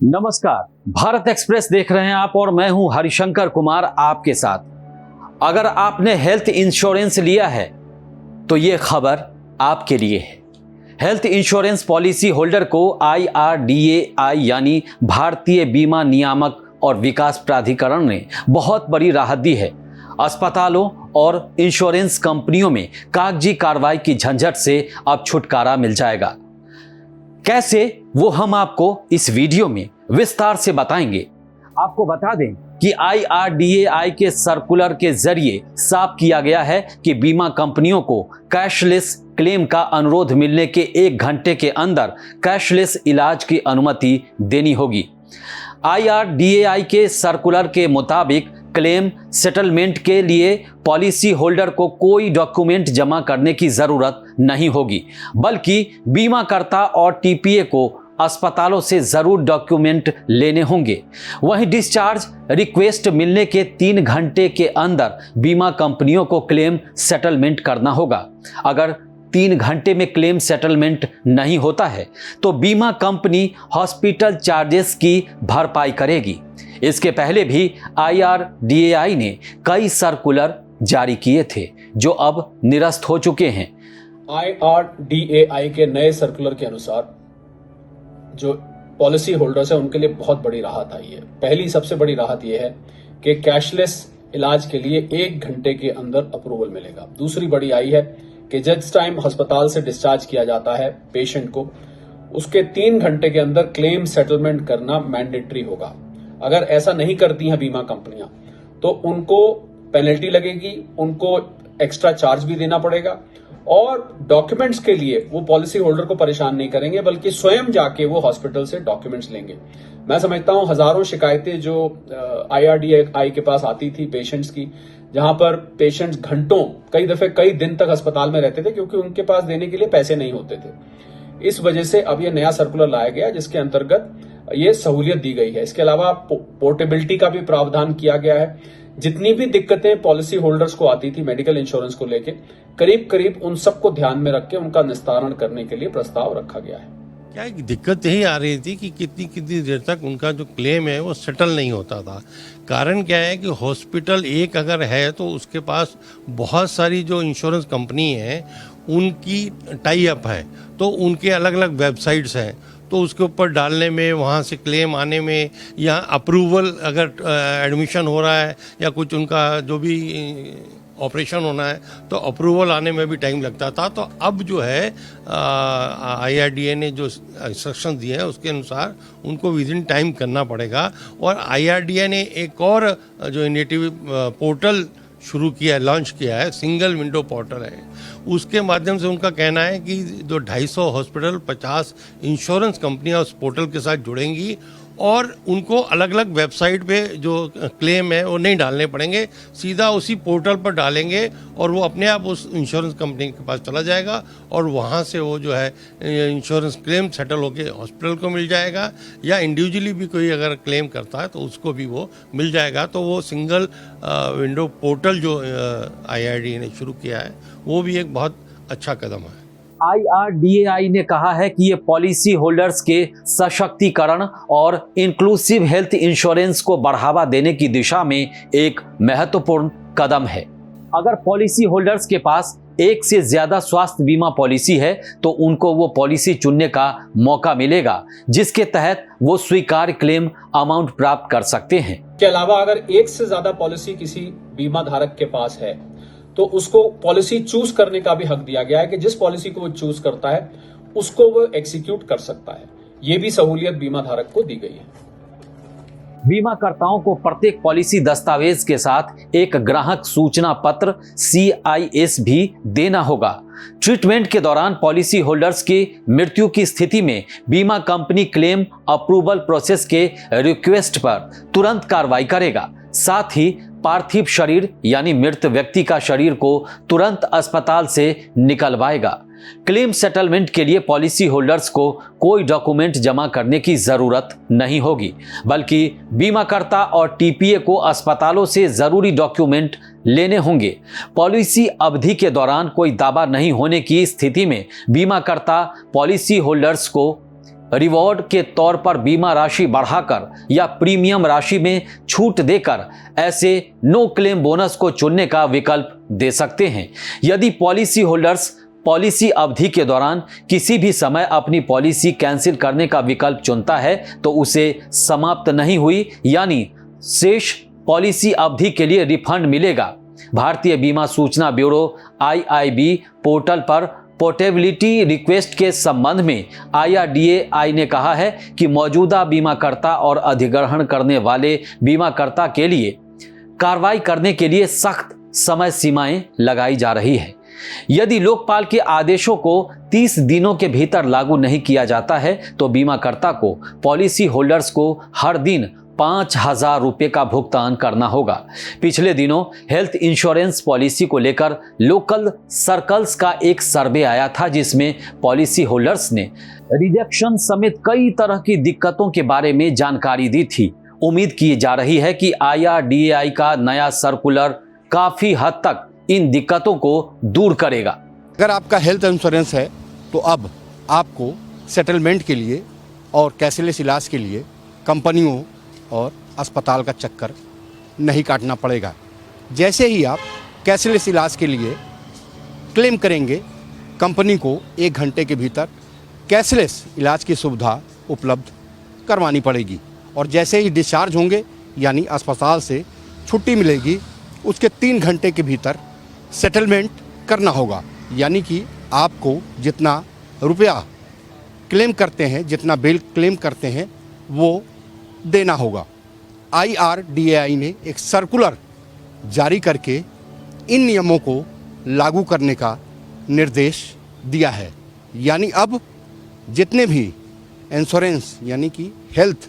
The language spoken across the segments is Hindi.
नमस्कार, भारत एक्सप्रेस देख रहे हैं आप और मैं हूं हरिशंकर कुमार आपके साथ। अगर आपने हेल्थ इंश्योरेंस लिया है तो ये खबर आपके लिए है। हेल्थ इंश्योरेंस पॉलिसी होल्डर को IRDAI यानी भारतीय बीमा नियामक और विकास प्राधिकरण ने बहुत बड़ी राहत दी है। अस्पतालों और इंश्योरेंस कंपनियों में कागजी कार्रवाई की झंझट से अब छुटकारा मिल जाएगा। कैसे, वो हम आपको इस वीडियो में विस्तार से बताएंगे। आपको बता दें कि IRDAI के सर्कुलर के जरिए साफ किया गया है कि बीमा कंपनियों को कैशलेस क्लेम का अनुरोध मिलने के 1 घंटे के अंदर कैशलेस इलाज की अनुमति देनी होगी। IRDAI के सर्कुलर के मुताबिक क्लेम सेटलमेंट के लिए पॉलिसी होल्डर को कोई डॉक्यूमेंट जमा करने की जरूरत नहीं होगी, बल्कि बीमाकर्ता और TPA को अस्पतालों से जरूर डॉक्यूमेंट लेने होंगे। वहीं डिस्चार्ज रिक्वेस्ट मिलने के 3 घंटे के अंदर बीमा कंपनियों को क्लेम सेटलमेंट करना होगा। अगर 3 घंटे में क्लेम सेटलमेंट नहीं होता है तो बीमा कंपनी हॉस्पिटल चार्जेस की भरपाई करेगी। इसके पहले भी IRDAI ने कई सर्कुलर जारी किए थे जो अब निरस्त हो चुके हैं। IRDAI के नए सर्कुलर के अनुसार जो पॉलिसी होल्डर्स है उनके लिए बहुत बड़ी राहत आई है। पहली सबसे बड़ी राहत यह है कि कैशलेस इलाज के लिए 1 घंटे के अंदर अप्रूवल मिलेगा। दूसरी बड़ी आई है कि जिस टाइम अस्पताल से डिस्चार्ज किया जाता है पेशेंट को, उसके 3 घंटे के अंदर क्लेम सेटलमेंट करना मैंडेटरी होगा। अगर ऐसा नहीं करती हैं बीमा कंपनियां तो उनको पेनल्टी लगेगी, उनको एक्स्ट्रा चार्ज भी देना पड़ेगा और डॉक्यूमेंट्स के लिए वो पॉलिसी होल्डर को परेशान नहीं करेंगे, बल्कि स्वयं जाके वो हॉस्पिटल से डॉक्यूमेंट्स लेंगे। मैं समझता हूं हजारों शिकायतें जो IRDAI के पास आती थी पेशेंट्स की, जहां पर पेशेंट्स घंटों, कई दफे कई दिन तक अस्पताल में रहते थे क्योंकि उनके पास देने के लिए पैसे नहीं होते थे। इस वजह से अब ये नया सर्कुलर लाया गया जिसके अंतर्गत ये सहूलियत दी गई है। इसके अलावा पोर्टेबिलिटी का भी प्रावधान किया गया है। जितनी भी दिक्कतें पॉलिसी होल्डर्स को आती थी मेडिकल इंश्योरेंस को लेके, करीब करीब उन सबको ध्यान में रख के उनका निस्तारण करने के लिए प्रस्ताव रखा गया है। क्या एक दिक्कत यही आ रही थी कि कितनी देर तक उनका जो क्लेम है वो सेटल नहीं होता था। कारण क्या है कि हॉस्पिटल एक अगर है तो उसके पास बहुत सारी जो इंश्योरेंस कंपनी है उनकी टाई अप है, तो उनके अलग अलग वेबसाइट्स हैं, तो उसके ऊपर डालने में, वहाँ से क्लेम आने में, या अप्रूवल अगर एडमिशन हो रहा है या कुछ उनका जो भी ऑपरेशन होना है तो अप्रूवल आने में भी टाइम लगता था। तो अब जो है IRDAI ने जो इंस्ट्रक्शन दिए हैं उसके अनुसार उनको विद इन टाइम करना पड़ेगा। और IRDAI ने एक और जो इनिशिएटिव पोर्टल शुरू किया है, लॉन्च किया है, सिंगल विंडो पोर्टल है। उसके माध्यम से उनका कहना है कि जो 250 हॉस्पिटल, 50 इंश्योरेंस कंपनियां उस पोर्टल के साथ जुड़ेंगी और उनको अलग अलग वेबसाइट पे जो क्लेम है वो नहीं डालने पड़ेंगे, सीधा उसी पोर्टल पर डालेंगे और वो अपने आप उस इंश्योरेंस कंपनी के पास चला जाएगा और वहाँ से वो जो है इंश्योरेंस क्लेम सेटल होके हॉस्पिटल को मिल जाएगा, या इंडिविजुअली भी कोई अगर क्लेम करता है तो उसको भी वो मिल जाएगा। तो वो सिंगल विंडो पोर्टल जो IRDAI ने शुरू किया है वो भी एक बहुत अच्छा कदम है। IRDAI ने कहा है कि ये पॉलिसी होल्डर्स के सशक्तिकरण और इंक्लूसिव हेल्थ इंश्योरेंस को बढ़ावा देने की दिशा में एक महत्वपूर्ण कदम है। अगर पॉलिसी होल्डर्स के पास एक से ज्यादा स्वास्थ्य बीमा पॉलिसी है तो उनको वो पॉलिसी चुनने का मौका मिलेगा जिसके तहत वो स्वीकार्य क्लेम अमाउंट प्राप्त कर सकते हैं। के अलावा अगर एक से ज्यादा पॉलिसी किसी बीमा धारक के पास है तो उसको पॉलिसी चूज करने का भी हक दिया गया है कि जिस पॉलिसी को वो चूज करता है उसको वो एग्जीक्यूट कर सकता है। ये भी सहूलियत बीमा धारक को दी गई है। बीमाकर्ताओं को प्रत्येक पॉलिसी दस्तावेज के साथ एक ग्राहक सूचना पत्र CIS भी देना होगा। ट्रीटमेंट के दौरान पॉलिसी होल्डर्स की मृत्यु की स्थिति में बीमा कंपनी क्लेम अप्रूवल प्रोसेस के रिक्वेस्ट पर तुरंत कार्रवाई करेगा। साथ ही पार्थिव शरीर यानी मृत व्यक्ति का शरीर को तुरंत अस्पताल से निकलवाएगा। क्लेम सेटलमेंट के लिए पॉलिसी होल्डर्स को कोई डॉक्यूमेंट जमा करने की जरूरत नहीं होगी, बल्कि बीमाकर्ता और TPA को अस्पतालों से जरूरी डॉक्यूमेंट लेने होंगे। पॉलिसी अवधि के दौरान कोई दावा नहीं होने की स्थिति में बीमाकर्ता पॉलिसी होल्डर्स को रिवॉर्ड के तौर पर बीमा राशि बढ़ाकर या प्रीमियम राशि में छूट देकर ऐसे नो क्लेम बोनस को चुनने का विकल्प दे सकते हैं। यदि पॉलिसी होल्डर्स पॉलिसी अवधि के दौरान किसी भी समय अपनी पॉलिसी कैंसिल करने का विकल्प चुनता है तो उसे समाप्त नहीं हुई यानी शेष पॉलिसी अवधि के लिए रिफंड मिलेगा। भारतीय बीमा सूचना ब्यूरो IIB पोर्टल पर पोर्टेबिलिटी रिक्वेस्ट के संबंध में IRDAI ने कहा है कि मौजूदा बीमाकर्ता और अधिग्रहण करने वाले बीमाकर्ता के लिए कार्रवाई करने के लिए सख्त समय सीमाएं लगाई जा रही है। यदि लोकपाल के आदेशों को 30 दिनों के भीतर लागू नहीं किया जाता है तो बीमाकर्ता को पॉलिसी होल्डर्स को हर दिन 5,000 रुपये का भुगतान करना होगा। पिछले दिनों हेल्थ इंश्योरेंस पॉलिसी को लेकर लोकल सर्कल्स का एक सर्वे आया था जिसमें पॉलिसी होल्डर्स ने रिजेक्शन समेत कई तरह की दिक्कतों के बारे में जानकारी दी थी। उम्मीद की जा रही है कि IRDAI का नया सर्कुलर काफी हद तक इन दिक्कतों को दूर करेगा। अगर आपका हेल्थ इंश्योरेंस है तो अब आपको सेटलमेंट के लिए और कैशलेस इलाज के लिए कंपनियों और अस्पताल का चक्कर नहीं काटना पड़ेगा। जैसे ही आप कैशलेस इलाज के लिए क्लेम करेंगे, कंपनी को 1 घंटे के भीतर कैशलेस इलाज की सुविधा उपलब्ध करवानी पड़ेगी और जैसे ही डिस्चार्ज होंगे यानी अस्पताल से छुट्टी मिलेगी, उसके 3 घंटे के भीतर सेटलमेंट करना होगा। यानी कि आपको जितना रुपया क्लेम करते हैं, जितना बिल क्लेम करते हैं, वो देना होगा। IRDAI ने एक सर्कुलर जारी करके इन नियमों को लागू करने का निर्देश दिया है। यानी अब जितने भी इंश्योरेंस यानी कि हेल्थ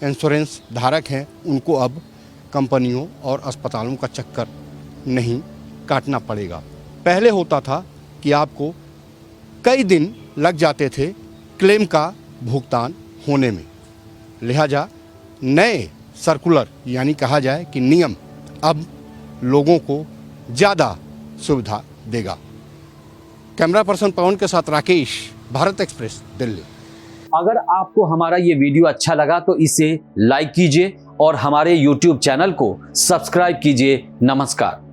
इंश्योरेंस धारक हैं उनको अब कंपनियों और अस्पतालों का चक्कर नहीं काटना पड़ेगा। पहले होता था कि आपको कई दिन लग जाते थे क्लेम का भुगतान होने में, लिहाजा नए सर्कुलर यानी कहा जाए कि नियम अब लोगों को ज़्यादा सुविधा देगा। कैमरा पर्सन पवन के साथ राकेश, भारत एक्सप्रेस, दिल्ली। अगर आपको हमारा ये वीडियो अच्छा लगा तो इसे लाइक कीजिए और हमारे YouTube चैनल को सब्सक्राइब कीजिए। नमस्कार।